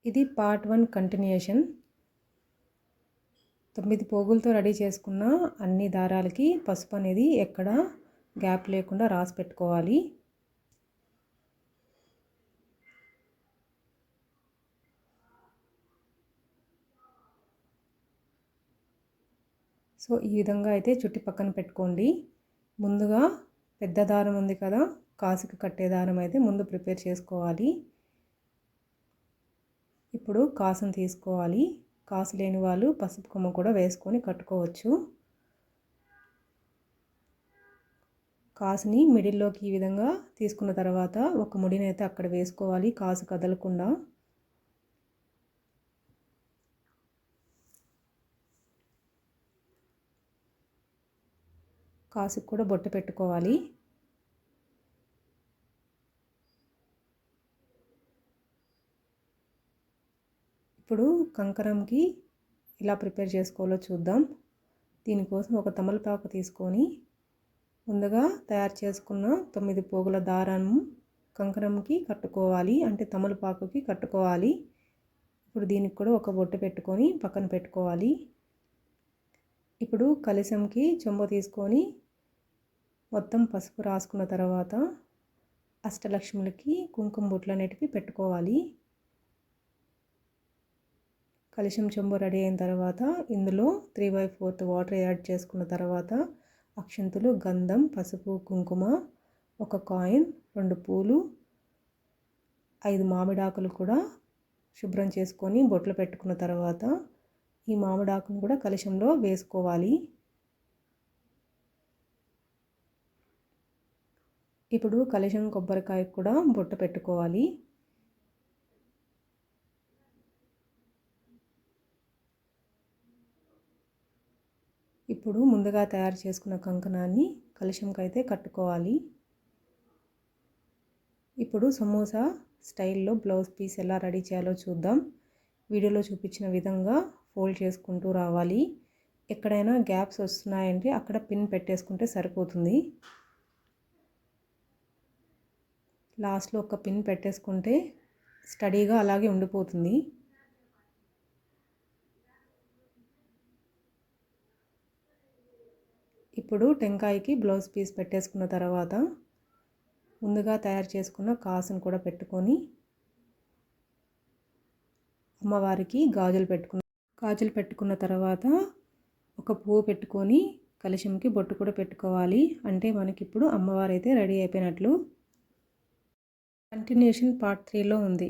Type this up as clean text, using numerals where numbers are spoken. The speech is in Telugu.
ఇది పార్ట్ 1 కంటిన్యూషన్. 9 పోగులతో రెడీ చేసుకున్న అన్ని దారాలకి పసుపు అనేది ఎక్కడ గ్యాప్ లేకుండా రాసి పెట్టుకోవాలి. సో ఈ విధంగా అయితే చుట్టి పక్కన పెట్టుకోండి. ముందుగా పెద్ద దారం ఉంది కదా, కాసుకు కట్టే దారం అయితే ముందు ప్రిపేర్ చేసుకోవాలి. ఇప్పుడు కాసును తీసుకోవాలి. కాసు లేని వాళ్ళు పసుపు కొమ్మ కూడా వేసుకొని కట్టుకోవచ్చు. కాసుని మిడిల్లోకి ఈ విధంగా తీసుకున్న తర్వాత ఒక ముడిని అయితే అక్కడ వేసుకోవాలి, కాసు కదలకుండా. కాసుకు కూడా బొట్టు పెట్టుకోవాలి. ఇప్పుడు కంకరంకి ఎలా ప్రిపేర్ చేసుకోవాలో చూద్దాం. దీనికోసం ఒక తమలపాకు తీసుకొని ముందుగా తయారు చేసుకున్న 9 పోగుల దారాన్ని కంకరంకి కట్టుకోవాలి, అంటే తమలపాకుకి కట్టుకోవాలి. ఇప్పుడు దీనికి కూడా ఒక బొట్టు పెట్టుకొని పక్కన పెట్టుకోవాలి. ఇప్పుడు కలశంకి చెంబు తీసుకొని మొత్తం పసుపు రాసుకున్న తర్వాత అష్టలక్ష్ములకి కుంకుమ బొట్లు అనేటివి పెట్టుకోవాలి. కలశం చెంబు రెడీ అయిన తర్వాత ఇందులో 3/4 వాటర్ యాడ్ చేసుకున్న తర్వాత అక్షంతులు, గంధం, పసుపు, కుంకుమ, ఒక కాయిన్, 2 పూలు, 5 మామిడాకులు కూడా శుభ్రం చేసుకొని బొట్లు పెట్టుకున్న తర్వాత ఈ మామిడాకును కూడా కలశంలో వేసుకోవాలి. ఇప్పుడు కలశం కొబ్బరికాయ కూడా బొట్టు పెట్టుకోవాలి. ఇప్పుడు ముందుగా తయారు చేసుకున్న కంకణాన్ని కలశంకి అయితే కట్టుకోవాలి. ఇప్పుడు సమోసా స్టైల్లో బ్లౌజ్ పీస్ ఎలా రెడీ చేయాలో చూద్దాం. వీడియోలో చూపించిన విధంగా ఫోల్డ్ చేసుకుంటూ రావాలి. ఎక్కడైనా గ్యాప్స్ వస్తున్నాయంటే అక్కడ పిన్ పెట్టేసుకుంటే సరిపోతుంది. లాస్ట్లో ఒక పిన్ పెట్టేసుకుంటే స్టడీగా అలాగే ఉండిపోతుంది. ఇప్పుడు టెంకాయకి బ్లౌజ్ పీస్ పెట్టేసుకున్న తర్వాత ముందుగా తయారు చేసుకున్న కాసును కూడా పెట్టుకొని అమ్మవారికి గాజులు పెట్టుకున్న తర్వాత ఒక పువ్వు పెట్టుకొని కలశంకి బొట్టు కూడా పెట్టుకోవాలి. అంటే మనకి ఇప్పుడు అమ్మవారు అయితే రెడీ అయిపోయినట్లు. కంటిన్యూషన్ పార్ట్ 3లో ఉంది.